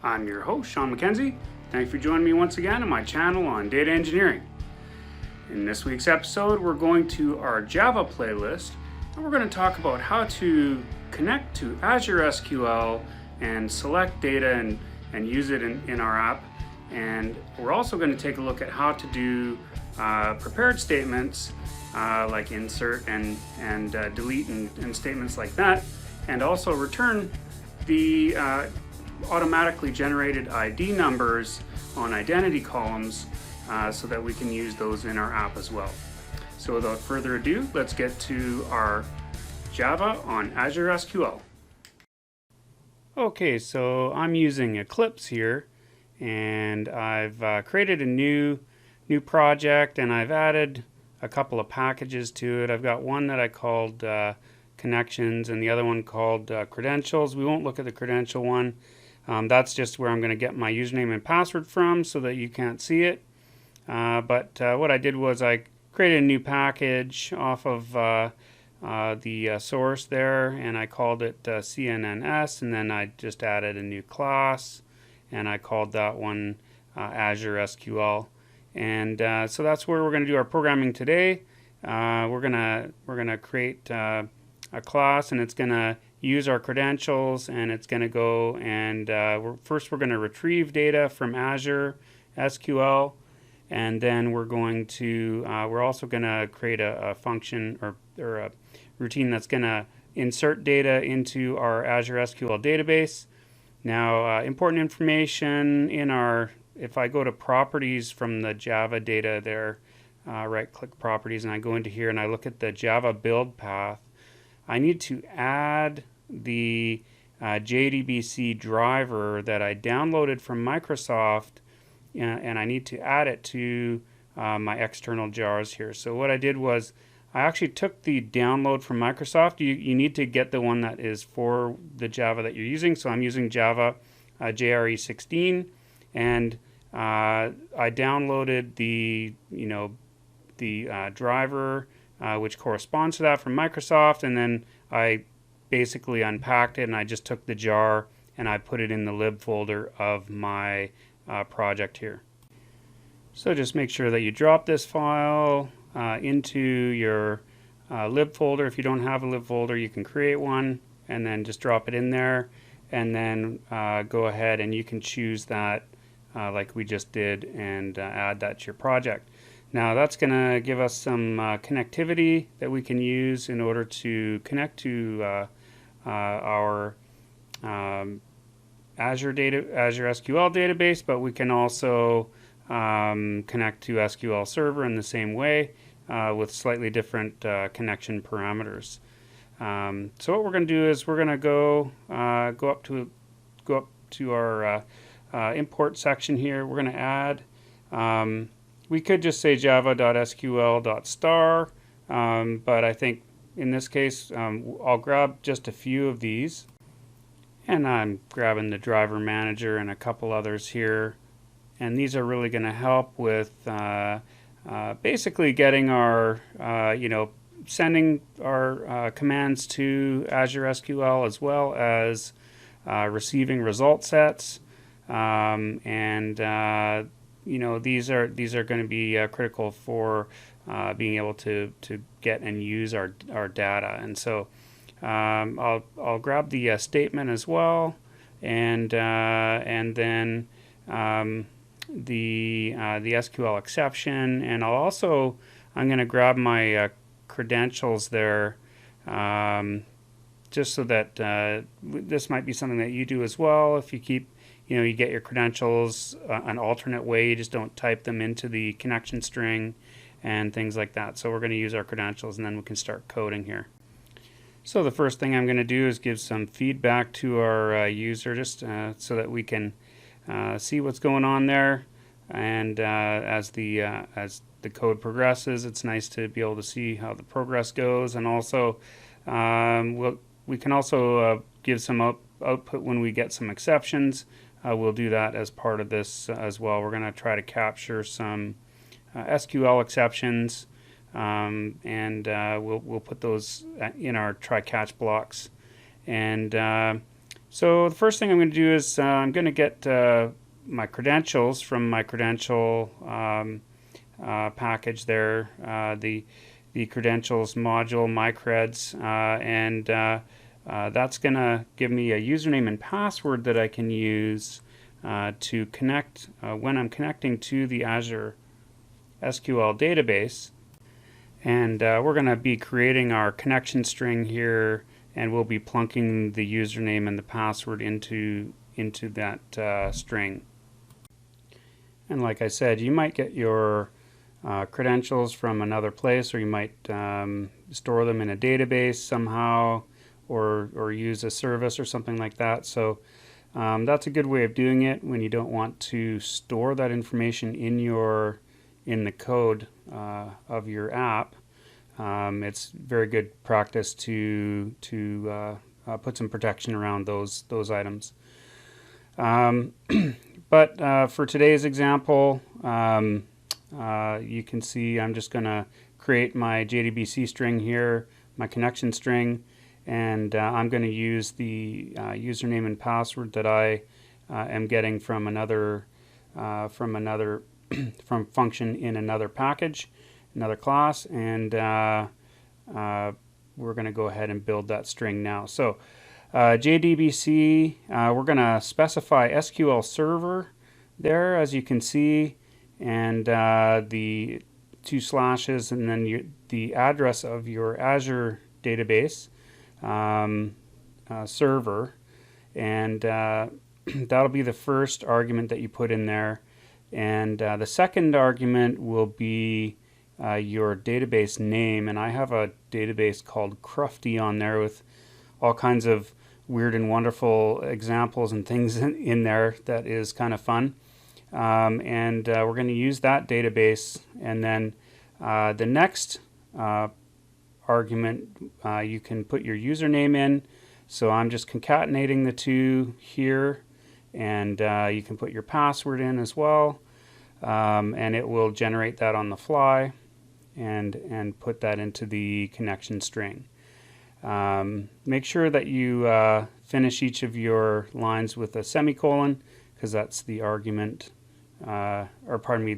I'm your host, Sean Mackenzie. Thanks for joining me once again on my channel on data engineering. In this week's episode, we're going to our Java playlist, and we're going to talk about how to connect to Azure SQL and select data and use it in our app. And we're also going to take a look at how to do prepared statements like insert and delete and statements like that, and also return the automatically generated ID numbers on identity columns so that we can use those in our app as well. So without further ado, let's get to our Java on Azure SQL. Okay, so I'm using Eclipse here, and I've created a new project, and I've added a couple of packages to it. I've got one that I called connections and the other one called credentials. We won't look at the credential one. That's just where I'm going to get my username and password from so that you can't see it. But what I did was I created a new package off of the source there, and I called it CNNS, and then I just added a new class, and I called that one Azure SQL. And so that's where we're going to do our programming today. We're gonna create a class, and it's going to use our credentials, and it's going to go and first we're going to retrieve data from Azure SQL, and then we're going to we're also going to create a function or a routine that's going to insert data into our Azure SQL database. Now, important information in our, if I go to properties from the Java data there, right click properties, and I go into here and I look at the Java build path, I need to add the JDBC driver that I downloaded from Microsoft, and I need to add it to my external jars here. So what I did was I actually took the download from Microsoft. You need to get the one that is for the Java that you're using. So I'm using Java JRE16, and I downloaded the driver which corresponds to that from Microsoft, and then I basically unpacked it and I just took the jar and I put it in the lib folder of my project here. So just make sure that you drop this file into your lib folder. If you don't have a lib folder, you can create one and then just drop it in there, and then go ahead and you can choose that like we just did and add that to your project. Now that's going to give us some connectivity that we can use in order to connect to our Azure SQL database, but we can also connect to SQL Server in the same way with slightly different connection parameters. So what we're going to do is we're going to go up to our import section here. We're going to add. We could just say java.sql.star, but I think in this case I'll grab just a few of these, and I'm grabbing the driver manager and a couple others here, and these are really going to help with basically getting our sending our commands to Azure SQL, as well as receiving result sets, these are going to be critical for being able to get and use our data. And so I'll grab the statement as well, and then the SQL exception, and I'm going to grab my credentials there, just so that this might be something that you do as well. If you keep you get your credentials an alternate way, you just don't type them into the connection string and things like that. So we're going to use our credentials, and then we can start coding here. So the first thing I'm going to do is give some feedback to our user, just so that we can see what's going on there. And as the code progresses, it's nice to be able to see how the progress goes. And also we can also give some output when we get some exceptions. We'll do that as part of this as well. We're going to try to capture some SQL exceptions, and we'll put those in our try catch blocks. And So the first thing I'm going to do is I'm going to get my credentials from my credential package there, the credentials module, mycreds, and that's going to give me a username and password that I can use to connect when I'm connecting to the Azure SQL database. And we're going to be creating our connection string here, and we'll be plunking the username and the password into that string. And like I said, you might get your credentials from another place, or you might store them in a database somehow, or use a service or something like that. So that's a good way of doing it when you don't want to store that information in the code of your app. It's very good practice to put some protection around those items. But for today's example, you can see I'm just going to create my JDBC string here, my connection string, and I'm going to use the username and password that I am getting from another from function in another package, another class, and we're going to go ahead and build that string now. So JDBC, we're going to specify SQL Server there, as you can see, and the 2 slashes, and then the address of your Azure database server, and that'll be the first argument that you put in there. And the second argument will be your database name, and I have a database called CRUD on there with all kinds of weird and wonderful examples and things in there that is kind of fun. And we're going to use that database, and then the next argument you can put your username in. So I'm just concatenating the two here, and you can put your password in as well, and it will generate that on the fly and put that into the connection string. Make sure that you finish each of your lines with a semicolon, because that's the argument, or pardon me,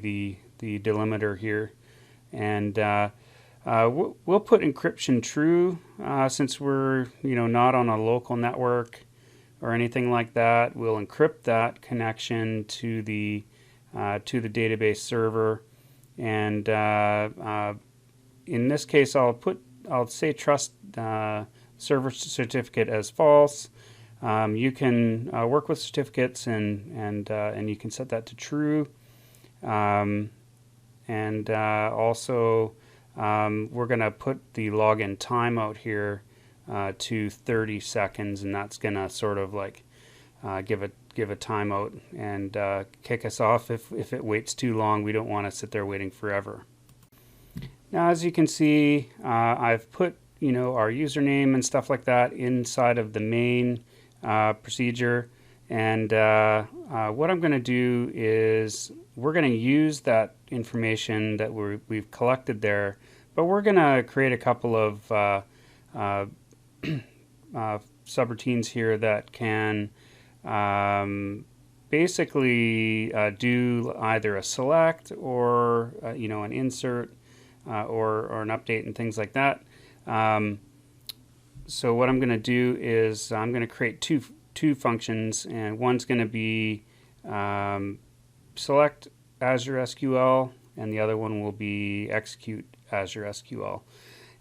the delimiter here. And we'll put encryption true since we're not on a local network or anything like that. We'll encrypt that connection to the database server, and in this case I'll say trust server certificate as false. You can work with certificates, and you can set that to true, and also we're going to put the login timeout here to 30 seconds, and that's going to sort of like give a timeout and kick us off if it waits too long. We don't want to sit there waiting forever. Now, as you can see, I've put our username and stuff like that inside of the main procedure, and what I'm going to do is we're going to use that information that we've collected there, but we're going to create a couple of subroutines here that can basically do either a select or an insert or an update and things like that. So what I'm going to do is I'm going to create two functions, and one's going to be select Azure SQL, and the other one will be execute Azure SQL.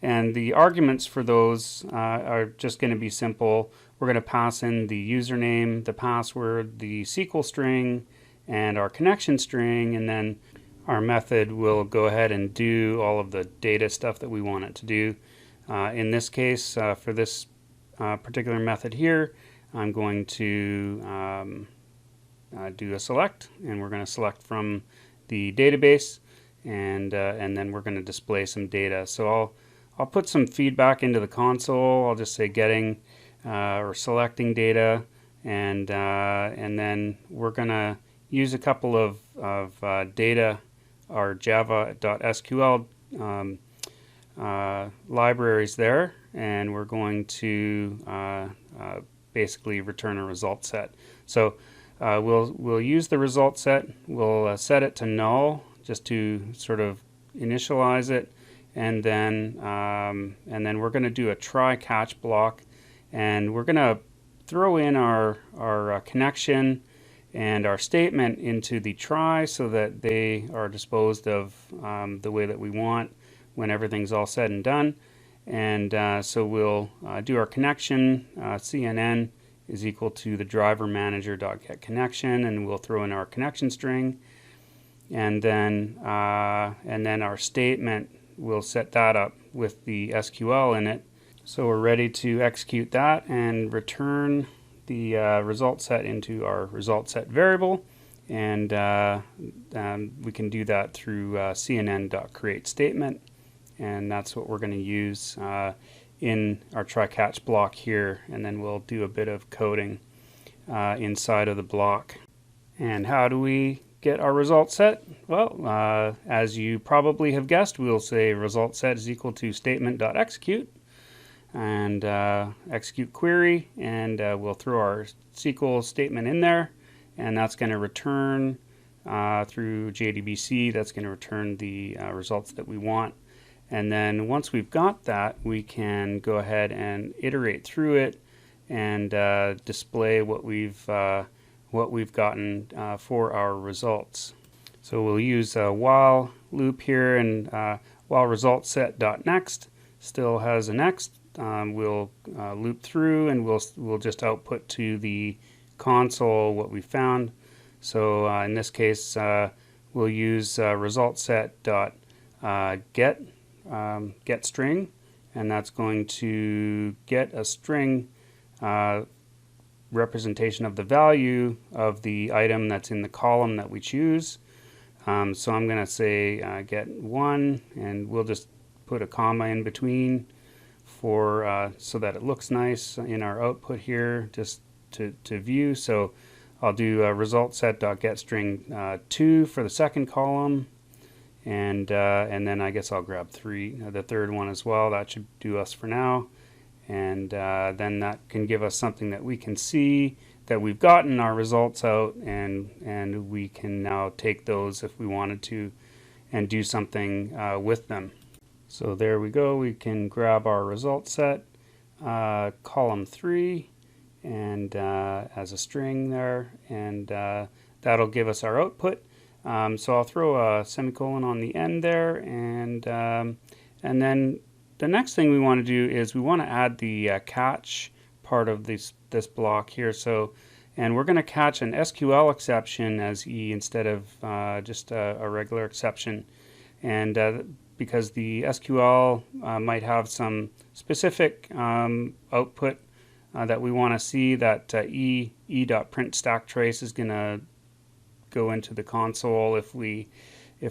And the arguments for those are just going to be simple. We're going to pass in the username, the password, the SQL string, and our connection string, and then our method will go ahead and do all of the data stuff that we want it to do. In this case, for this particular method here, I'm going to do a select, and we're going to select from the database, and then we're going to display some data. So I'll put some feedback into the console. I'll just say getting or selecting data, and then we're going to use a couple of data, our java.sql libraries there, and we're going to basically return a result set. So we'll use the result set. We'll set it to null just to sort of initialize it, and then we're going to do a try catch block, and we're going to throw in our connection and our statement into the try so that they are disposed of the way that we want when everything's all said and done. And so we'll do our connection, CNN is equal to the driver manager.getConnection, and we'll throw in our connection string, and then our statement, we'll set that up with the SQL in it. So we're ready to execute that and return the result set into our result set variable, and we can do that through cnn.createStatement, and that's what we're going to use in our try catch block here, and then we'll do a bit of coding inside of the block. And how do we get our result set? Well, as you probably have guessed, we'll say result set is equal to statement.execute, and execute query, and we'll throw our SQL statement in there, and that's going to return through JDBC, that's going to return the results that we want. And then once we've got that, we can go ahead and iterate through it and display what we've gotten for our results. So we'll use a while loop here, and while ResultSet.next still has a next, we'll loop through, and we'll just output to the console what we found. So in this case, we'll use ResultSet.get string, and that's going to get a string representation of the value of the item that's in the column that we choose. So I'm going to say get 1, and we'll just put a comma in between for so that it looks nice in our output here, just to view. So I'll do ResultSet.getString 2 for the second column, and then I guess I'll grab the third one as well. That should do us for now. And then that can give us something that we can see that we've gotten our results out, and we can now take those if we wanted to and do something with them. So there we go. We can grab our result set, column 3, and as a string there, and that'll give us our output. So I'll throw a semicolon on the end there, and then the next thing we want to do is we want to add the catch part of this block here. So, and we're going to catch an SQL exception as E instead of just a regular exception, and because the SQL might have some specific output that we want to see, that e.print stack trace is going to go into the console if we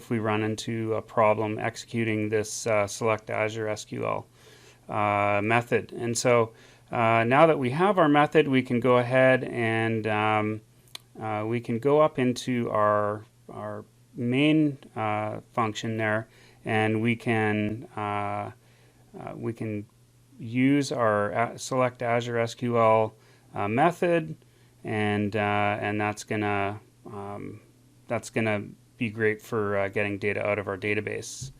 run into a problem executing this select Azure SQL method. And so now that we have our method, we can go ahead and we can go up into our main function there, and we can use our select Azure SQL method, and that's gonna be great for getting data out of our database.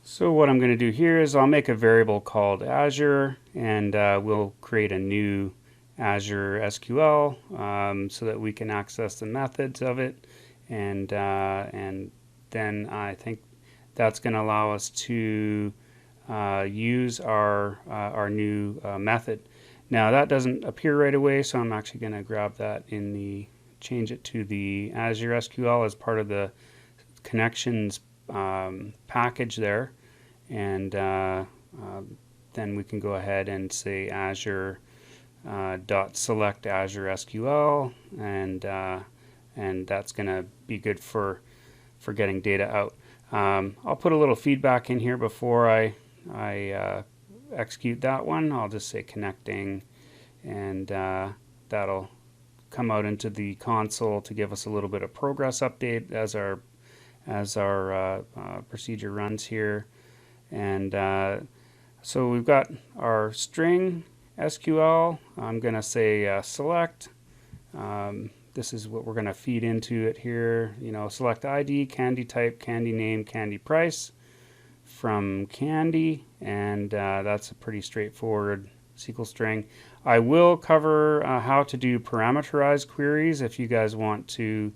So what I'm going to do here is I'll make a variable called Azure, and we'll create a new Azure SQL so that we can access the methods of it, and then I think that's going to allow us to use our new method. Now that doesn't appear right away, so I'm actually going to grab that in the change it to the Azure SQL as part of the connections package there, and then we can go ahead and say Azure .select Azure SQL, and that's going to be good for getting data out. I'll put a little feedback in here before I execute that one. I'll just say connecting, and that'll come out into the console to give us a little bit of progress update as our procedure runs here. And so we've got our string, SQL, I'm going to say select. This is what we're going to feed into it here. You know, select ID, candy type, candy name, candy price from candy, and that's a pretty straightforward SQL string. I will cover how to do parameterized queries. If you guys want to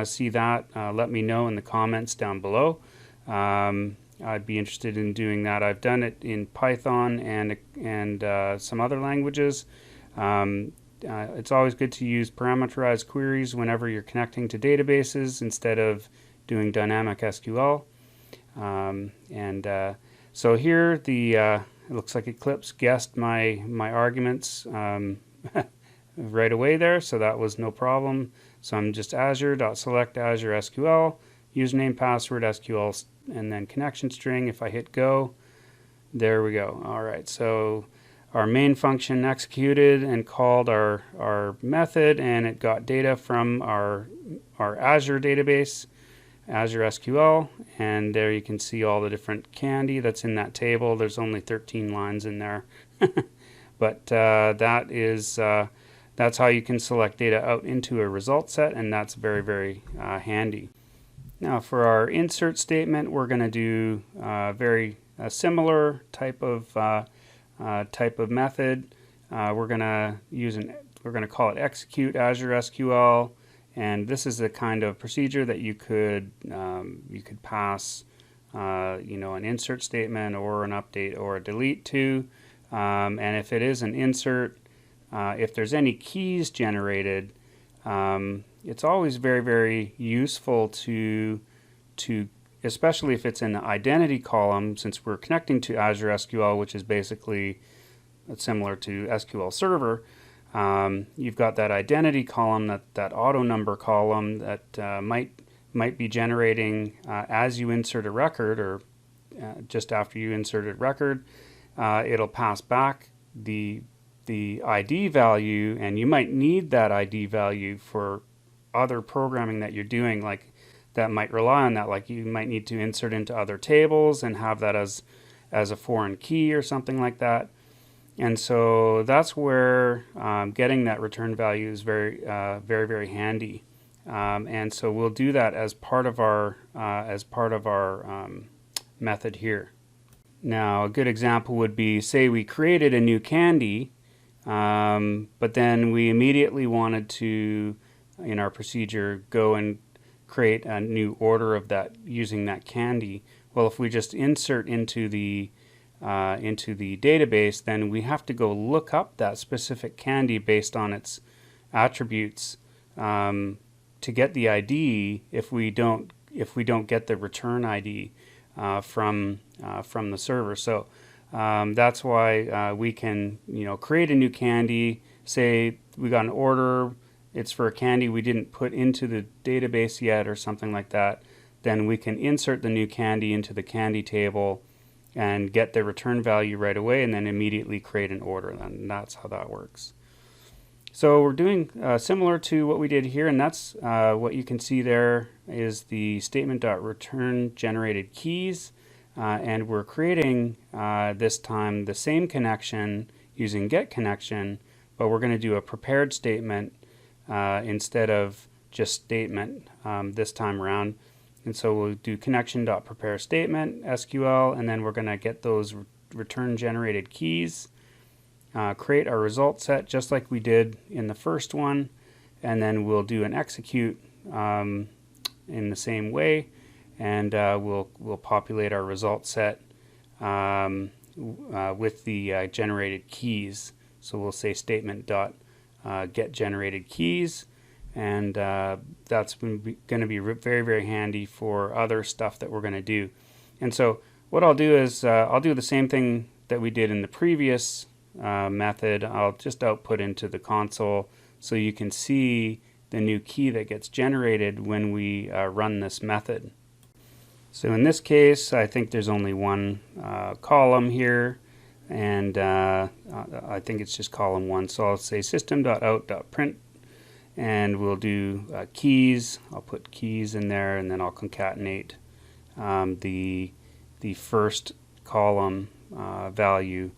see that, let me know in the comments down below. I'd be interested in doing that. I've done it in Python and some other languages. It's always good to use parameterized queries whenever you're connecting to databases instead of doing dynamic SQL. So here it looks like Eclipse guessed my arguments right away there, so that was no problem. So I'm just Azure.select Azure SQL, username, password, SQL, and then connection string. If I hit go, there we go. All right, so our main function executed and called our method, and it got data from our Azure database, Azure SQL, and there you can see all the different candy that's in that table. There's only 13 lines in there, but that's how you can select data out into a result set, and that's very, very handy. Now for our insert statement, we're going to do very similar type of method. We're going to call it execute Azure SQL, and this is the kind of procedure that you could pass you know, an insert statement or an update or a delete to, and if it is an insert, if there's any keys generated, it's always very, very useful to especially if it's in the identity column, since we're connecting to Azure SQL, which is basically similar to SQL Server. You've got that identity column, that auto number column that might be generating as you insert a record, or just after you insert a record. It'll pass back the ID value, and you might need that ID value for other programming that you're doing, like that might rely on that, like you might need to insert into other tables and have that as a foreign key or something like that. And so that's where getting that return value is very, very handy. And so we'll do that as part of our method here. Now, a good example would be, say we created a new candy, but then we immediately wanted to, in our procedure, go and create a new order of that using that candy. Well, if we just insert into the database, then we have to go look up that specific candy based on its attributes to get the ID. If we don't get the return ID from the server, so that's why we can, you know, create a new candy. Say we got an order, it's for a candy we didn't put into the database yet or something like that. Then we can insert the new candy into the candy table and get the return value right away, and then immediately create an order. And that's how that works. So we're doing similar to what we did here, and that's what you can see there is the statement.return generated keys, and we're creating this time the same connection using get connection, but we're going to do a prepared statement instead of just statement this time around. And so we'll do connection.prepare statement SQL, and then we're going to get those return generated keys, create our result set just like we did in the first one, and then we'll do an execute in the same way, and we'll populate our result set with the generated keys. So we'll say statement.get generated keys, and that's going to be very, very handy for other stuff that we're going to do. And so what I'll do is I'll do the same thing that we did in the previous method. I'll just output into the console so you can see the new key that gets generated when we run this method. So in this case, I think there's only one column here, and I think it's just column 1. So I'll say system.out.print, and we'll do keys. I'll put keys in there, and then I'll concatenate the first column value,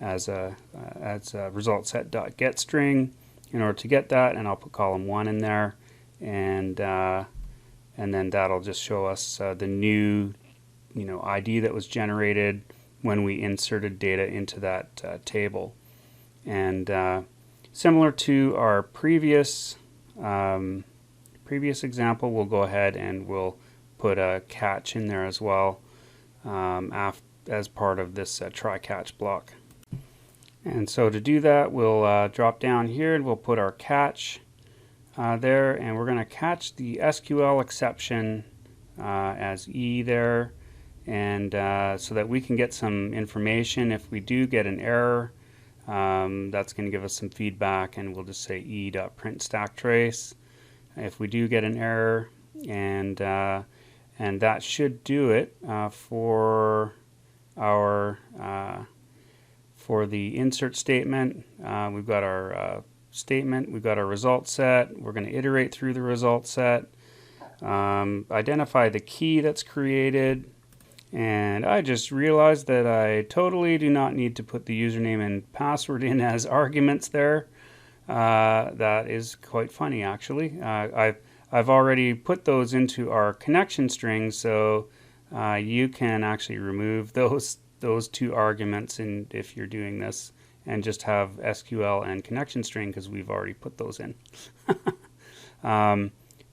as a ResultSet.getString in order to get that, and I'll put column 1 in there, and then that'll just show us the new ID that was generated when we inserted data into that table. And similar to our previous example, we'll go ahead and we'll put a catch in there as well as part of this try catch block. And so to do that, we'll drop down here and we'll put our catch there, and we're going to catch the SQL exception as E there, and so that we can get some information if we do get an error. That's going to give us some feedback, and we'll just say e.print stack trace if we do get an error, and that should do it for our for the insert statement. We've got our statement, we've got our result set. We're going to iterate through the result set, identify the key that's created, and I just realized that I totally do not need to put the username and password in as arguments there. That is quite funny, actually. I've already put those into our connection string, so you can actually remove those two arguments if you're doing this, and just have SQL and connection string because we've already put those in.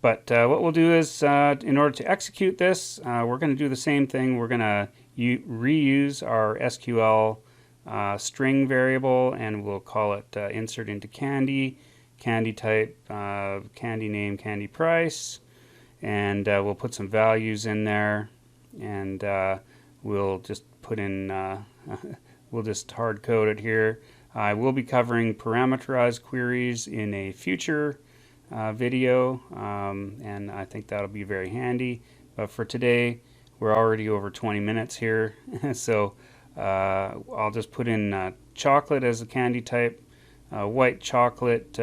But what we'll do is, in order to execute this, we're going to do the same thing. We're going to reuse our SQL string variable, and we'll call it insert into candy type, candy name, candy price, and we'll put some values in there, and we'll just put in, we'll just hard code it here. I will be covering parameterized queries in a future video, and I think that'll be very handy. But for today, we're already over 20 minutes here, so I'll just put in chocolate as a candy type, white chocolate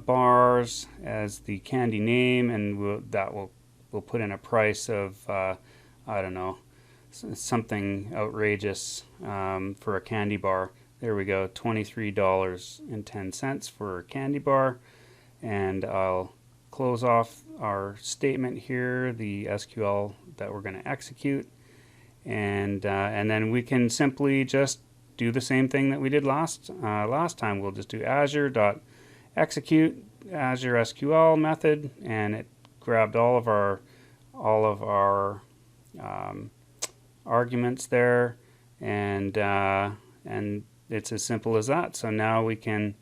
bars as the candy name, and we'll put in a price of I don't know, something outrageous for a candy bar. There we go, $23.10 for a candy bar. And I'll close off our statement here, the SQL that we're going to execute, and then we can simply just do the same thing that we did last time. We'll just do Azure.execute Azure SQL method, and it grabbed all of our arguments there, and it's as simple as that. So now we can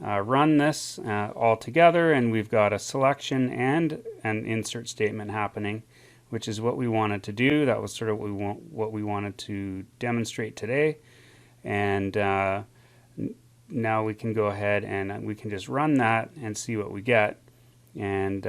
run this all together, and we've got a selection and an insert statement happening, which is what we wanted to do. That was sort of what we wanted to demonstrate today. And now we can go ahead and we can just run that and see what we get. And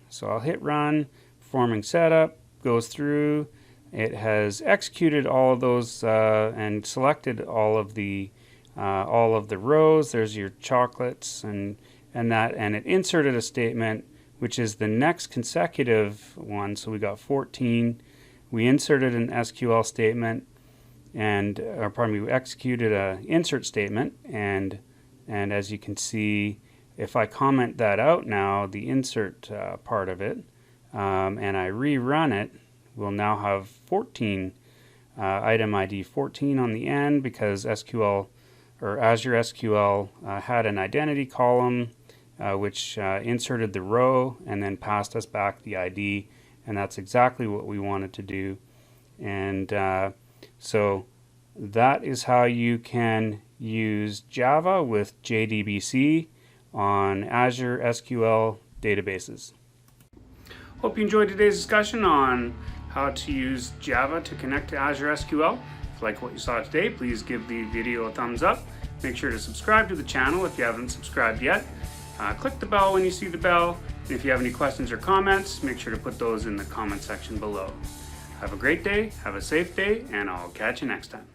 so I'll hit run. Performing setup goes through. It has executed all of those and selected all of the rows. There's your chocolates and it inserted a statement which is the next consecutive one. So we got 14. We inserted an SQL statement, and we executed an insert statement, and as you can see, if I comment that out now, the insert part of it, and I rerun it, we'll now have 14 item ID 14 on the end, because SQL or Azure SQL had an identity column which inserted the row and then passed us back the ID, and that's exactly what we wanted to do. And so that is how you can use Java with JDBC on Azure SQL databases. Hope you enjoyed today's discussion on how to use Java to connect to Azure SQL. If you like what you saw today, please give the video a thumbs up. Make sure to subscribe to the channel if you haven't subscribed yet. Click the bell when you see the bell. And if you have any questions or comments, make sure to put those in the comment section below. Have a great day, have a safe day, and I'll catch you next time.